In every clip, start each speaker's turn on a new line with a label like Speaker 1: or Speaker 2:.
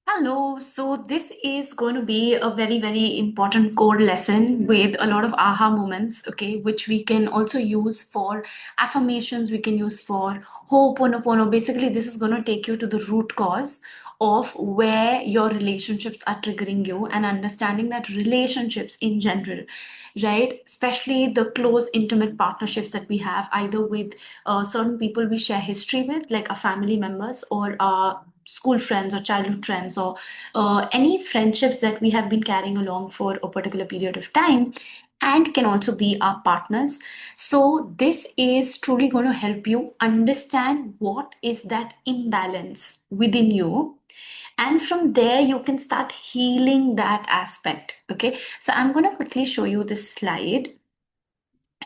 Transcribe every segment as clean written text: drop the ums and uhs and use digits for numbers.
Speaker 1: Hello. So this is going to be a very, very important core lesson with a lot of aha moments, okay, which we can also use for affirmations, we can use for Ho'oponopono. Basically, this is going to take you to the root cause of where your relationships are triggering you and understanding that relationships in general, right, especially the close, intimate partnerships that we have, either with certain people we share history with, like our family members or our school friends or childhood friends or any friendships that we have been carrying along for a particular period of time and can also be our partners. So this is truly going to help you understand what is that imbalance within you, and from there you can start healing that aspect. Okay, so I'm going to quickly show you this slide.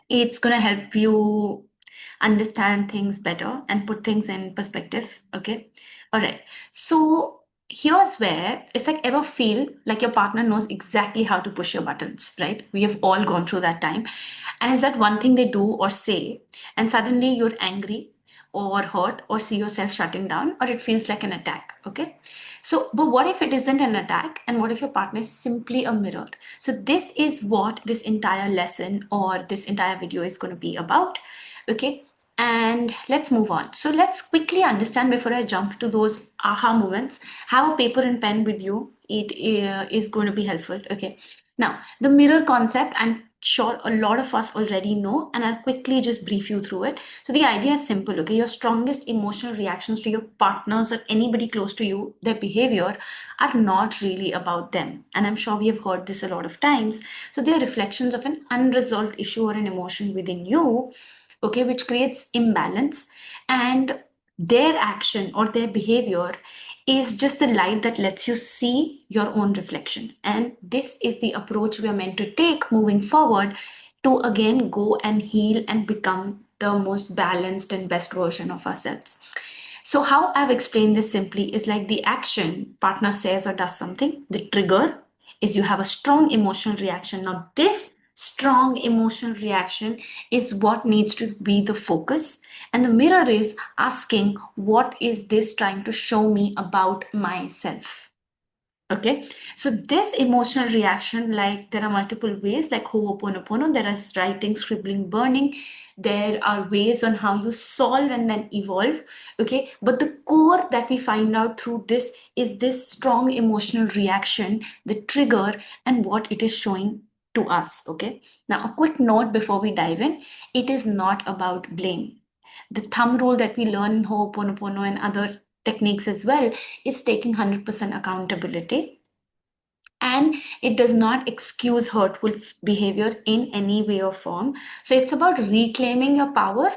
Speaker 1: It's going to help you understand things better and put things in perspective. Okay. All right. So here's where it's like, ever feel like your partner knows exactly how to push your buttons, right? We have all gone through that time. And is that one thing they do or say, and suddenly you're angry or hurt or see yourself shutting down, or it feels like an attack. Okay. So, but what if it isn't an attack? And what if your partner is simply a mirror? So, this is what this entire lesson or this entire video is going to be about. Okay. And let's move on. So, let's quickly understand before I jump to those aha moments. Have a paper and pen with you. It is going to be helpful. Okay. Now, the mirror concept, I'm sure a lot of us already know, and I'll quickly just brief you through it. So, the idea is simple, okay? Your strongest emotional reactions to your partners or anybody close to you, their behavior, are not really about them. And I'm sure we have heard this a lot of times. So, they are reflections of an unresolved issue or an emotion within you, okay, which creates imbalance. And their action or their behavior is just the light that lets you see your own reflection. And this is the approach we are meant to take moving forward to again go and heal and become the most balanced and best version of ourselves. So, how I've explained this simply is like the action partner says or does something, the trigger is you have a strong emotional reaction. Now, this strong emotional reaction is what needs to be the focus, and the mirror is asking, what is this trying to show me about myself? Okay, so this emotional reaction, like there are multiple ways, like Ho'oponopono, there is writing, scribbling, burning. There are ways on how you solve and then evolve. Okay, but the core that we find out through this is this strong emotional reaction, the trigger, and what it is showing to us. Okay, now a quick note before we dive in, it is not about blame. The thumb rule that we learn in Ho'oponopono and other techniques as well is taking 100% accountability, and it does not excuse hurtful behavior in any way or form. So it's about reclaiming your power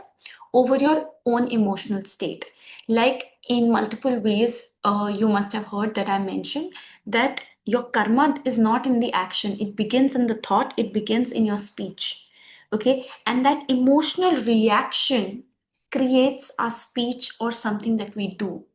Speaker 1: over your own emotional state. Like in multiple ways, you must have heard that I mentioned that your karma is not in the action, it begins in the thought, it begins in your speech. Okay, and that emotional reaction creates our speech or something that we do.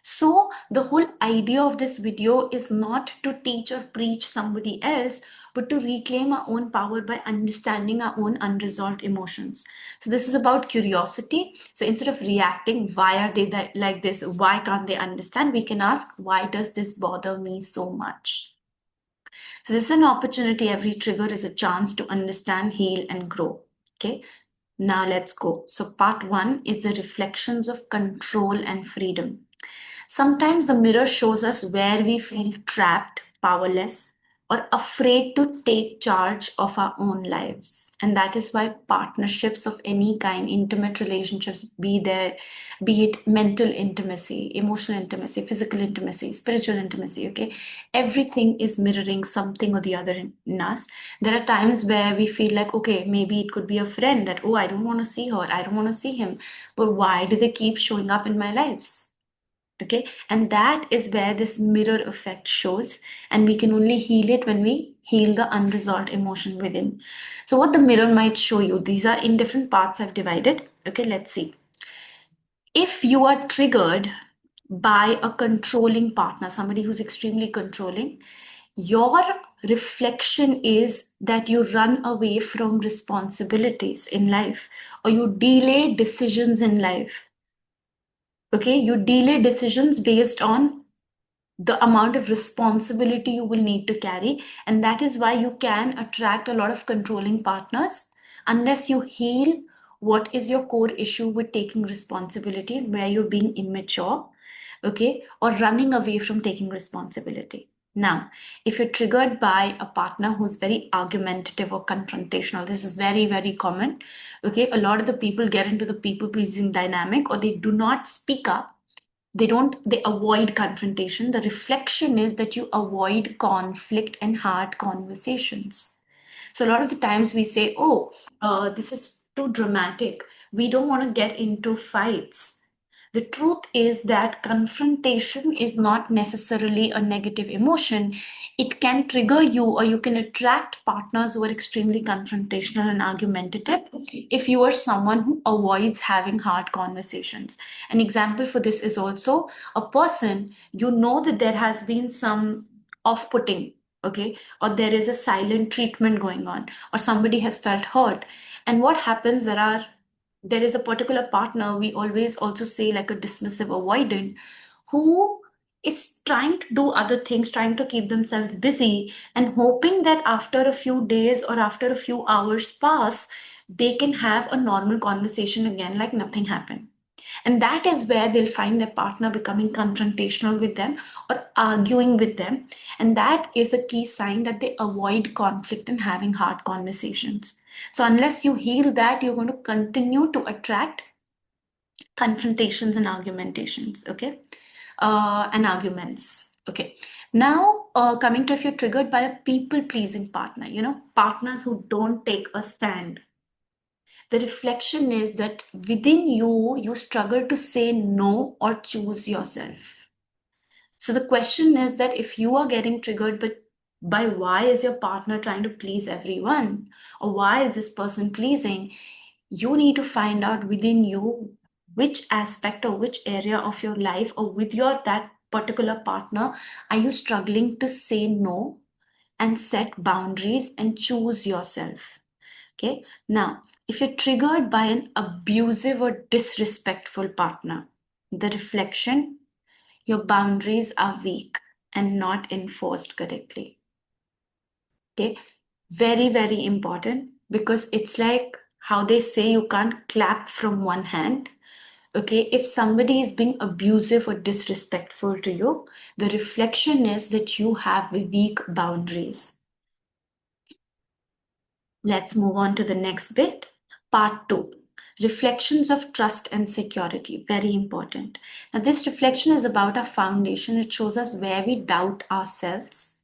Speaker 1: So, the whole idea of this video is not to teach or preach somebody else, but to reclaim our own power by understanding our own unresolved emotions. So, this is about curiosity. So, instead of reacting, why are they like this? Why can't they understand? We can ask, why does this bother me so much? So, this is an opportunity. Every trigger is a chance to understand, heal, and grow. Okay. Now, let's go. So, part one is the reflections of control and freedom. Sometimes the mirror shows us where we feel trapped, powerless, or afraid to take charge of our own lives. And that is why partnerships of any kind, intimate relationships, be it mental intimacy, emotional intimacy, physical intimacy, spiritual intimacy, okay, everything is mirroring something or the other in us. There are times where we feel like, okay, maybe it could be a friend that, oh, I don't want to see her, I don't want to see him, but why do they keep showing up in my lives? Okay, and that is where this mirror effect shows, and we can only heal it when we heal the unresolved emotion within. So what the mirror might show you, these are in different parts I've divided. Okay, let's see. If you are triggered by a controlling partner, somebody who's extremely controlling, your reflection is that you run away from responsibilities in life, or you delay decisions in life. Okay, you delay decisions based on the amount of responsibility you will need to carry. And that is why you can attract a lot of controlling partners unless you heal what is your core issue with taking responsibility, where you're being immature, okay, or running away from taking responsibility. Now, if you're triggered by a partner who's very argumentative or confrontational, this is very, very common. Okay, a lot of the people get into the people pleasing dynamic, or they do not speak up. They avoid confrontation. The reflection is that you avoid conflict and hard conversations. So, a lot of the times we say, oh, this is too dramatic. We don't want to get into fights. The truth is that confrontation is not necessarily a negative emotion. It can trigger you, or you can attract partners who are extremely confrontational and argumentative if you are someone who avoids having hard conversations. An example for this is also a person, you know that there has been some off putting, okay, or there is a silent treatment going on, or somebody has felt hurt. And what happens, there is a particular partner, we always also say like a dismissive avoidant, who is trying to do other things, trying to keep themselves busy, and hoping that after a few days or after a few hours pass, they can have a normal conversation again like nothing happened. And that is where they'll find their partner becoming confrontational with them or arguing with them. And that is a key sign that they avoid conflict and having hard conversations. So, unless you heal that, you're going to continue to attract confrontations and argumentations, okay? And arguments, okay? Now, coming to if you're triggered by a people pleasing partner, partners who don't take a stand, the reflection is that within you, you struggle to say no or choose yourself. So the question is that if you are getting triggered by why is your partner trying to please everyone, or why is this person pleasing, you need to find out within you which aspect or which area of your life or with your that particular partner are you struggling to say no and set boundaries and choose yourself. Okay. Now, if you're triggered by an abusive or disrespectful partner, the reflection, your boundaries are weak and not enforced correctly. Okay. Very, very important, because it's like how they say you can't clap from one hand. Okay. If somebody is being abusive or disrespectful to you, the reflection is that you have weak boundaries. Let's move on to the next bit. Part 2, reflections of trust and security. Very important. Now, this reflection is about our foundation. It shows us where we doubt ourselves,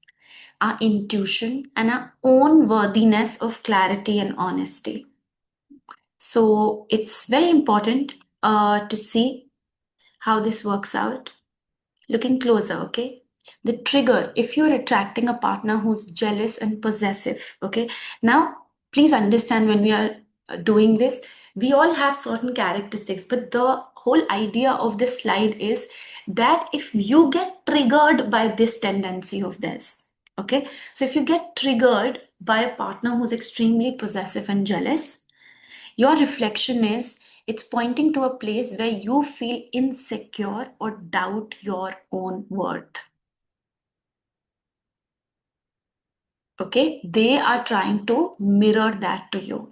Speaker 1: our intuition, and our own worthiness of clarity and honesty. So, it's very important to see how this works out. Looking closer, okay? The trigger, if you're attracting a partner who's jealous and possessive, okay? Now, please understand, when we are doing this, we all have certain characteristics, but the whole idea of this slide is that if you get triggered by this tendency of this, okay? So if you get triggered by a partner who's extremely possessive and jealous, your reflection is it's pointing to a place where you feel insecure or doubt your own worth. Okay, they are trying to mirror that to you.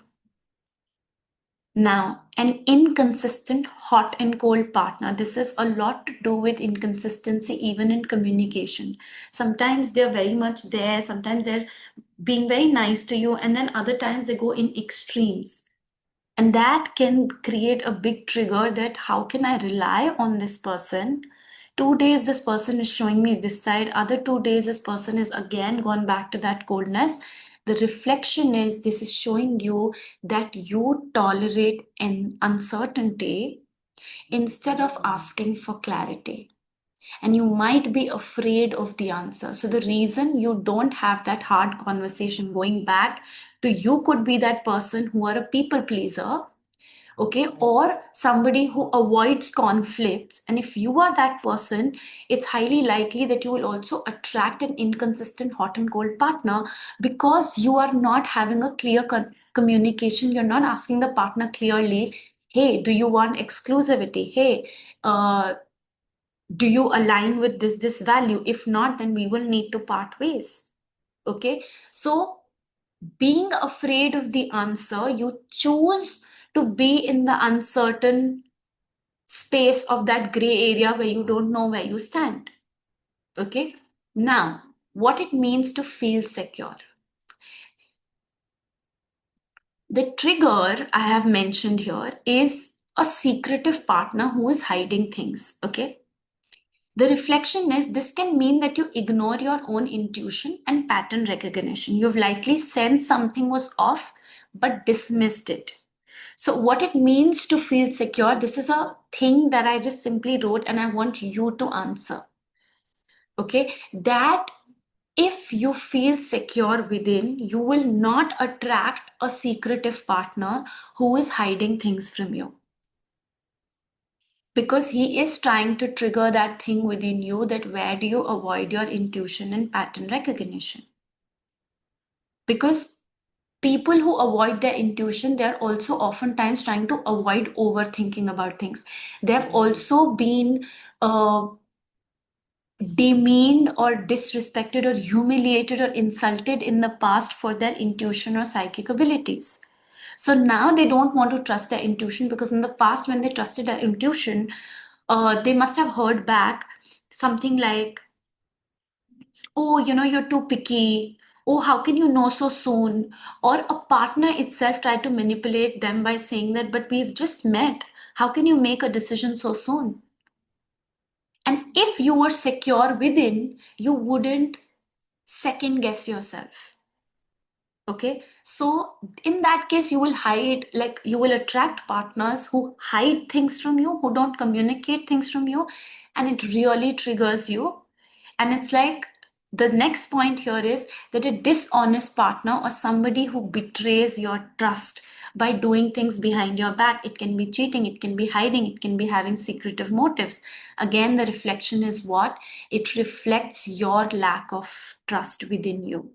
Speaker 1: Now, an inconsistent hot and cold partner. This has a lot to do with inconsistency, even in communication. Sometimes they're very much there, sometimes they're being very nice to you, and then other times they go in extremes. And that can create a big trigger that how can I rely on this person? 2 days this person is showing me this side, other 2 days this person is again gone back to that coldness. The reflection is this is showing you that you tolerate an uncertainty instead of asking for clarity. And you might be afraid of the answer. So the reason you don't have that hard conversation going back to you could be that person who are a people pleaser, okay, or somebody who avoids conflicts. And if you are that person, it's highly likely that you will also attract an inconsistent hot and cold partner, because you are not having a clear communication. You're not asking the partner clearly, hey, do you want exclusivity? Hey, Do you align with this value? If not, then we will need to part ways. Okay, so being afraid of the answer, you choose to be in the uncertain space of that gray area where you don't know where you stand. Okay, now what it means to feel secure. The trigger I have mentioned here is a secretive partner who is hiding things. Okay, the reflection is this can mean that you ignore your own intuition and pattern recognition. You've likely sensed something was off but dismissed it. So, what it means to feel secure, this is a thing that I just simply wrote and I want you to answer. Okay, that if you feel secure within, you will not attract a secretive partner who is hiding things from you. Because he is trying to trigger that thing within you, that where do you avoid your intuition and pattern recognition? Because people who avoid their intuition, they're also oftentimes trying to avoid overthinking about things. They've also been demeaned or disrespected or humiliated or insulted in the past for their intuition or psychic abilities. So now they don't want to trust their intuition, because in the past, when they trusted their intuition, they must have heard back something like, oh, you're too picky. Oh, how can you know so soon? Or a partner itself tried to manipulate them by saying that, but we've just met. How can you make a decision so soon? And if you were secure within, you wouldn't second guess yourself. Okay, so in that case, you will hide, like you will attract partners who hide things from you, who don't communicate things from you, and it really triggers you. And it's like the next point here is that a dishonest partner or somebody who betrays your trust by doing things behind your back, it can be cheating, it can be hiding, it can be having secretive motives. Again, the reflection is what? It reflects your lack of trust within you.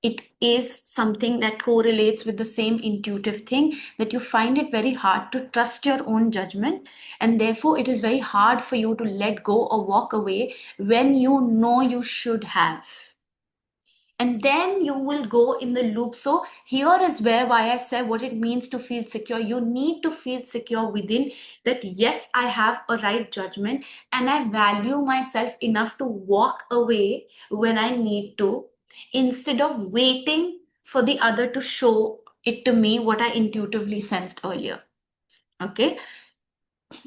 Speaker 1: It is something that correlates with the same intuitive thing, that you find it very hard to trust your own judgment, and therefore it is very hard for you to let go or walk away when you know you should have, and then you will go in the loop. So here is why I said what it means to feel secure. You need to feel secure within, that yes, I have a right judgment and I value myself enough to walk away when I need to, instead of waiting for the other to show it to me what I intuitively sensed earlier. Okay,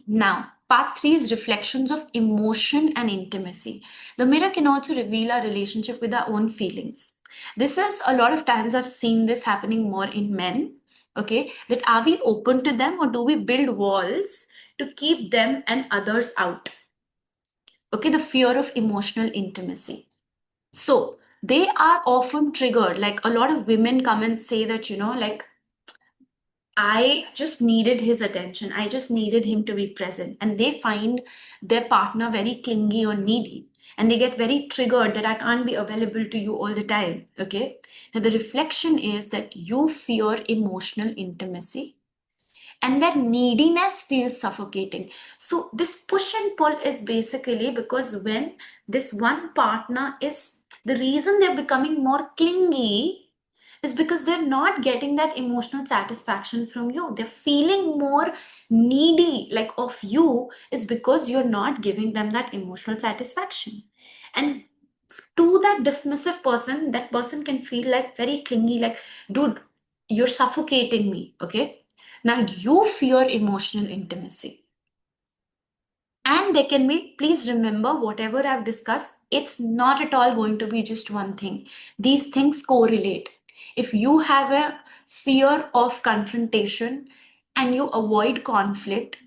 Speaker 1: now, part three is reflections of emotion and intimacy. The mirror can also reveal our relationship with our own feelings. This is a lot of times I've seen this happening more in men. Okay, that are we open to them, or do we build walls to keep them and others out? Okay, the fear of emotional intimacy. So they are often triggered. Like a lot of women come and say that, like, I just needed his attention. I just needed him to be present. And they find their partner very clingy or needy. And they get very triggered that I can't be available to you all the time. Okay. Now, the reflection is that you fear emotional intimacy, and that neediness feels suffocating. So, this push and pull is basically because when this one partner is, the reason they're becoming more clingy is because they're not getting that emotional satisfaction from you. They're feeling more needy, like of you, is because you're not giving them that emotional satisfaction. And to that dismissive person, that person can feel like very clingy, like, dude, you're suffocating me. Okay. Now you fear emotional intimacy. And they can be, please remember, whatever I've discussed, it's not at all going to be just one thing. These things correlate. If you have a fear of confrontation and you avoid conflict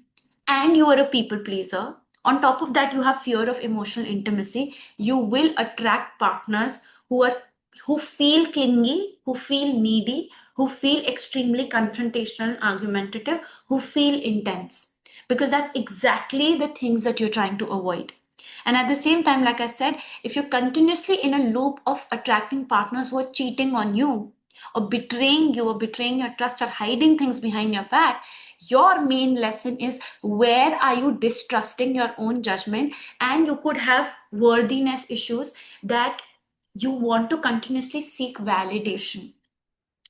Speaker 1: and you are a people pleaser, on top of that, you have fear of emotional intimacy, you will attract partners who feel clingy, who feel needy, who feel extremely confrontational and argumentative, who feel intense, because that's exactly the things that you're trying to avoid. And at the same time, like I said, if you're continuously in a loop of attracting partners who are cheating on you, or betraying you or betraying your trust or hiding things behind your back, your main lesson is where are you distrusting your own judgment, and you could have worthiness issues that you want to continuously seek validation.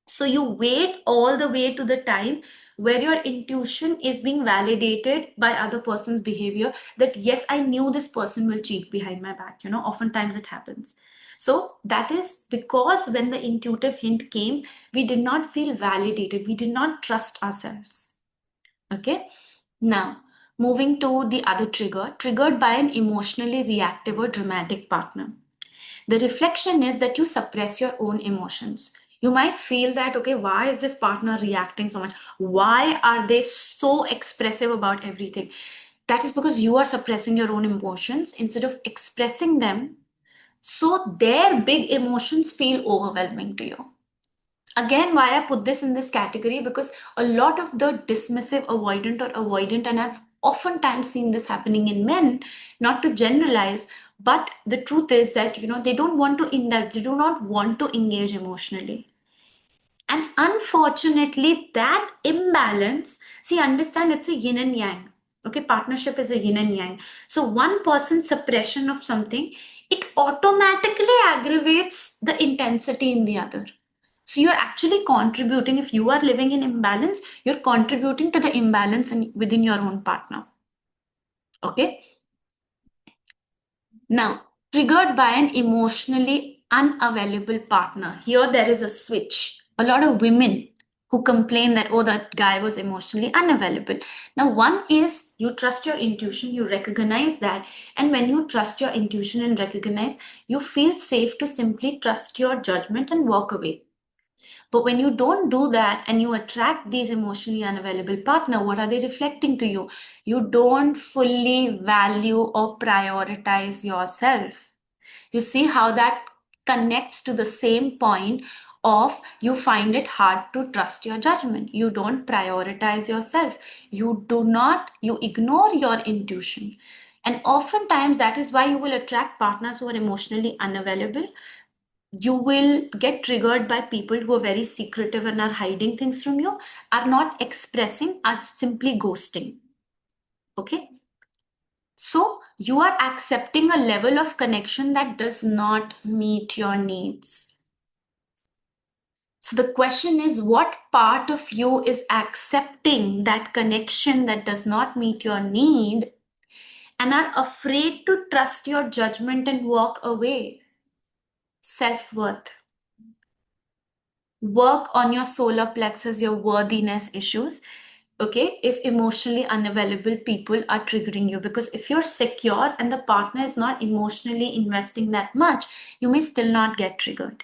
Speaker 1: So you wait all the way to the time where your intuition is being validated by other person's behavior, that yes, I knew this person will cheat behind my back. Oftentimes it happens. So that is because when the intuitive hint came, we did not feel validated, we did not trust ourselves. Okay. Now, moving to the other trigger, triggered by an emotionally reactive or dramatic partner. The reflection is that you suppress your own emotions. You might feel that, okay, why is this partner reacting so much? Why are they so expressive about everything? That is because you are suppressing your own emotions instead of expressing them. So their big emotions feel overwhelming to you. Again, why I put this in this category, because a lot of the dismissive, avoidant, and I've oftentimes seen this happening in men, not to generalize, but the truth is that they don't want to indulge, they do not want to engage emotionally. And unfortunately, that imbalance, see, understand, it's a yin and yang. Okay, partnership is a yin and yang. So one person's suppression of something, it automatically aggravates the intensity in the other. So you're actually contributing, if you are living in imbalance, you're contributing to the imbalance within your own partner. Okay. Now, triggered by an emotionally unavailable partner. Here there is a switch. A lot of women who complain that, oh, that guy was emotionally unavailable. Now, one is you trust your intuition, you recognize that. And when you trust your intuition and recognize, you feel safe to simply trust your judgment and walk away. But when you don't do that and you attract these emotionally unavailable partner, what are they reflecting to you? You don't fully value or prioritize yourself. You see how that connects to the same point of you find it hard to trust your judgment. You don't prioritize yourself. You ignore your intuition. And oftentimes that is why you will attract partners who are emotionally unavailable. You will get triggered by people who are very secretive and are hiding things from you, are not expressing, are simply ghosting. Okay. So you are accepting a level of connection that does not meet your needs. So the question is, what part of you is accepting that connection that does not meet your need and are afraid to trust your judgment and walk away? Self-worth. Work on your solar plexus, your worthiness issues. Okay, if emotionally unavailable people are triggering you, because if you're secure and the partner is not emotionally investing that much, you may still not get triggered.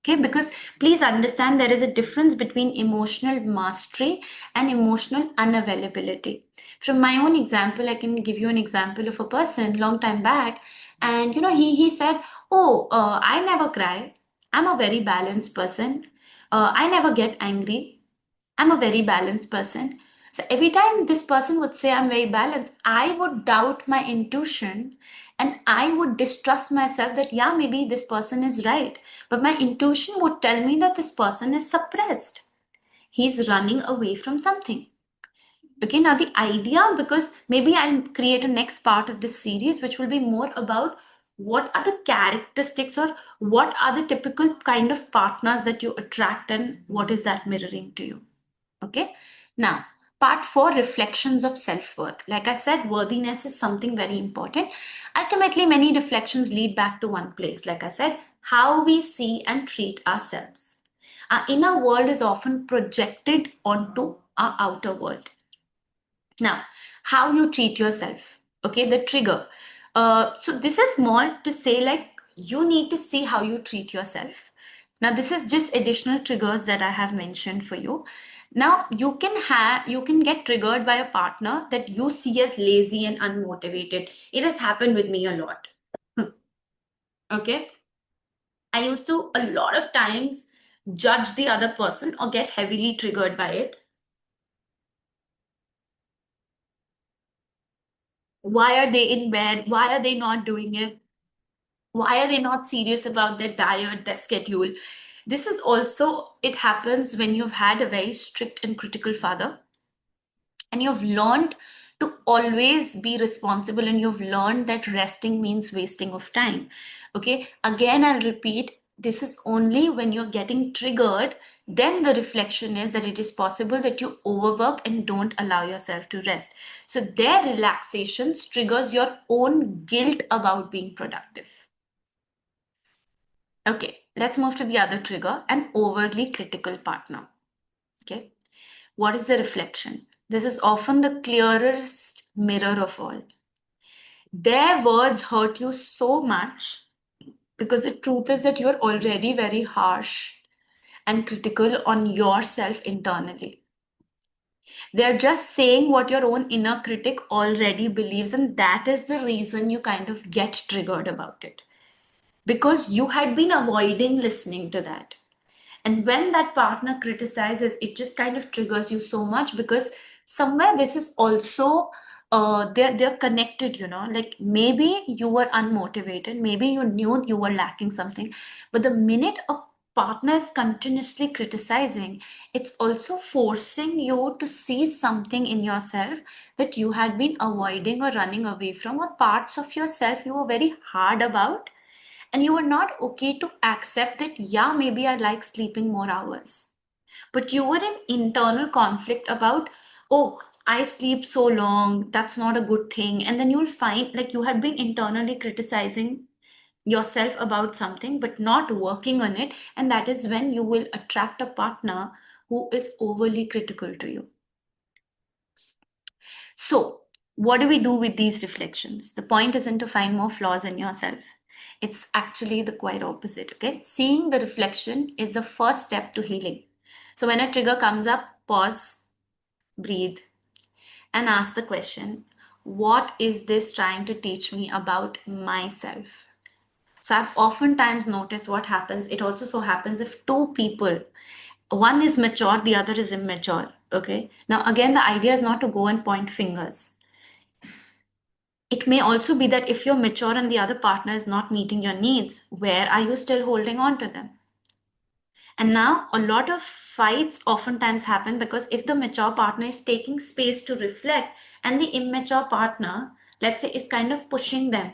Speaker 1: Okay, because please understand, there is a difference between emotional mastery and emotional unavailability. From my own example, I can give you an example of a person long time back, and he said, oh, I never cry, I'm a very balanced person, I never get angry, I'm a very balanced person. So every time this person would say I'm very balanced, I would doubt my intuition and I would distrust myself that, yeah, maybe this person is right. But my intuition would tell me that this person is suppressed. He's running away from something. Okay, now the idea, because maybe I'll create a next part of this series, which will be more about what are the characteristics or what are the typical kind of partners that you attract and what is that mirroring to you. Okay. Now, part four, reflections of self worth. Like I said, worthiness is something very important. Ultimately, many reflections lead back to one place. Like I said, how we see and treat ourselves. Our inner world is often projected onto our outer world. Now, how you treat yourself. Okay, the trigger. So, this is more to say, like, you need to see how you treat yourself. Now, this is just additional triggers that I have mentioned for you. Now, you can get triggered by a partner that you see as lazy and unmotivated. It has happened with me a lot. Okay. I used to a lot of times judge the other person or get heavily triggered by it. Why are they in bed? Why are they not doing it? Why are they not serious about their diet, their schedule? This is also, it happens when you've had a very strict and critical father, and you've learned to always be responsible, and you've learned that resting means wasting of time. Okay, again, I'll repeat, this is only when you're getting triggered, then the reflection is that it is possible that you overwork and don't allow yourself to rest. So their relaxations triggers your own guilt about being productive. Okay, let's move to the other trigger, an overly critical partner. Okay, what is the reflection? This is often the clearest mirror of all. Their words hurt you so much because the truth is that you're already very harsh and critical on yourself internally. They're just saying what your own inner critic already believes, and that is the reason you kind of get triggered about it, because you had been avoiding listening to that. And when that partner criticizes, it just kind of triggers you so much, because somewhere this is also they're connected, like maybe you were unmotivated, maybe you knew you were lacking something, but the minute a partner is continuously criticizing, it's also forcing you to see something in yourself that you had been avoiding or running away from, or parts of yourself you were very hard about, and you were not okay to accept that, yeah, maybe I like sleeping more hours. But you were in internal conflict about, oh, I sleep so long, that's not a good thing. And then you'll find like you have been internally criticizing yourself about something, but not working on it. And that is when you will attract a partner who is overly critical to you. So, what do we do with these reflections? The point isn't to find more flaws in yourself. It's actually the quite opposite, okay? Seeing the reflection is the first step to healing. So, when a trigger comes up, pause, breathe, and ask the question, what is this trying to teach me about myself? So, I've oftentimes noticed what happens. It also so happens if two people, one is mature, the other is immature, okay? Now, again, the idea is not to go and point fingers. It may also be that if you're mature and the other partner is not meeting your needs, where are you still holding on to them? And now a lot of fights oftentimes happen because if the mature partner is taking space to reflect and the immature partner, let's say, is kind of pushing them.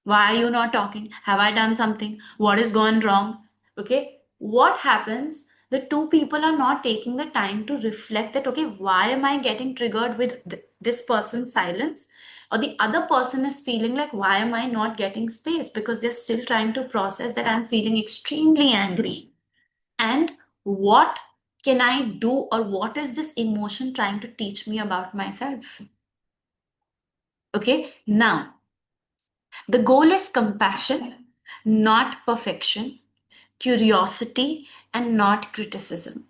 Speaker 1: Why are you not talking? Have I done something? What is gone wrong? Okay. What happens? The two people are not taking the time to reflect that, okay, why am I getting triggered with this person's silence? Or the other person is feeling like, why am I not getting space? Because they're still trying to process that I'm feeling extremely angry. And what can I do? Or what is this emotion trying to teach me about myself? Okay. Now, the goal is compassion, not perfection, curiosity, and not criticism.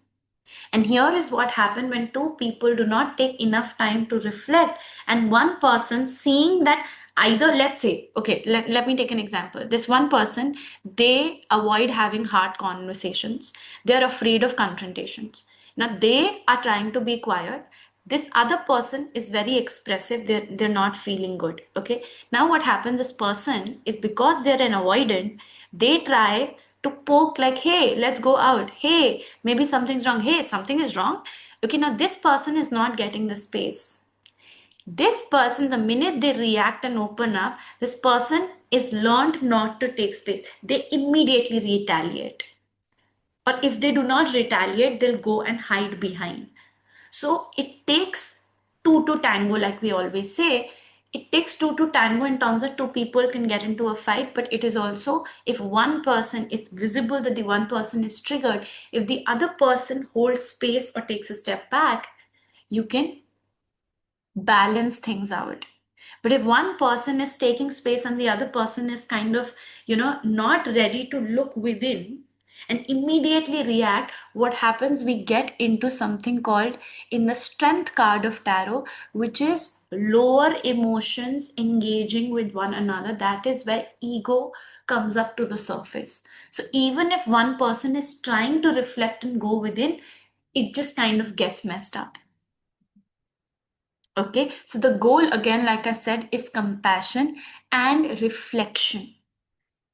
Speaker 1: And here is what happened when two people do not take enough time to reflect, and one person seeing that, either, let's say, okay, let me take an example. This one person, they avoid having hard conversations, they're afraid of confrontations. Now they are trying to be quiet, this other person is very expressive, they're not feeling good. Okay, now what happens, this person is, because they're an avoidant, they try to poke like, hey, let's go out, hey, maybe something's wrong, hey, something is wrong. Okay, now this person is not getting the space. This person, the minute they react and open up, this person is learned not to take space, they immediately retaliate, or if they do not retaliate, they'll go and hide behind. So it takes two to tango, like we always say. It takes two to tango in terms of two people can get into a fight, but it is also, if one person, it's visible that the one person is triggered, if the other person holds space or takes a step back, you can balance things out. But if one person is taking space and the other person is kind of, not ready to look within and immediately react, what happens? We get into something called, in the strength card of tarot, which is lower emotions engaging with one another. That is where ego comes up to the surface. So even if one person is trying to reflect and go within, it just kind of gets messed up. Okay, so the goal, again, like I said, is compassion and reflection.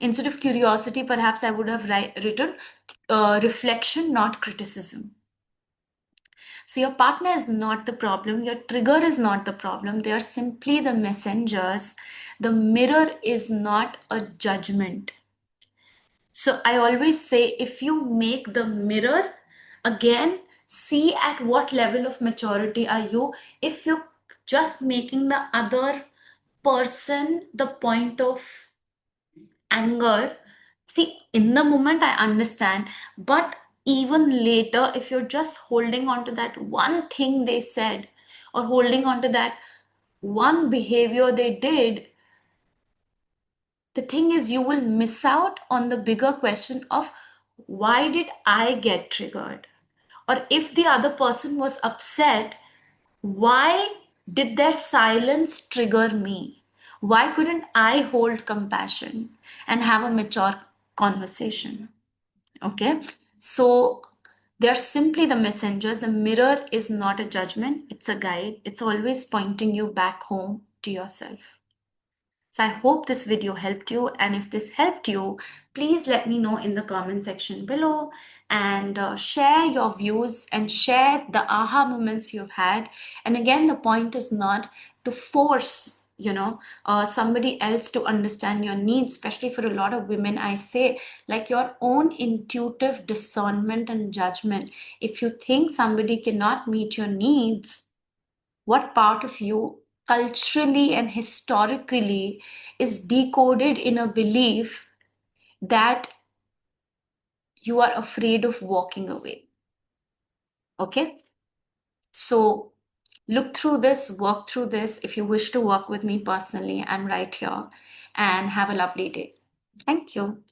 Speaker 1: Instead of curiosity, perhaps I would have written reflection, not criticism. So your partner is not the problem, your trigger is not the problem, they are simply the messengers. The mirror is not a judgment. So I always say, if you make the mirror, again, see at what level of maturity are you. If you're just making the other person the point of anger, see, in the moment I understand, but even later, if you're just holding on to that one thing they said, or holding on to that one behavior they did, the thing is, you will miss out on the bigger question of, why did I get triggered? Or if the other person was upset, why did their silence trigger me? Why couldn't I hold compassion and have a mature conversation? Okay, so they're simply the messengers. The mirror is not a judgment, it's a guide. It's always pointing you back home to yourself. So I hope this video helped you, and if this helped you, please let me know in the comment section below, and share your views and share the aha moments you've had. And again, the point is not to force, somebody else to understand your needs. Especially for a lot of women, I say, like, your own intuitive discernment and judgment. If you think somebody cannot meet your needs, what part of you culturally and historically is decoded in a belief that you are afraid of walking away? Okay, so look through this, work through this. If you wish to work with me personally, I'm right here. And have a lovely day. Thank you.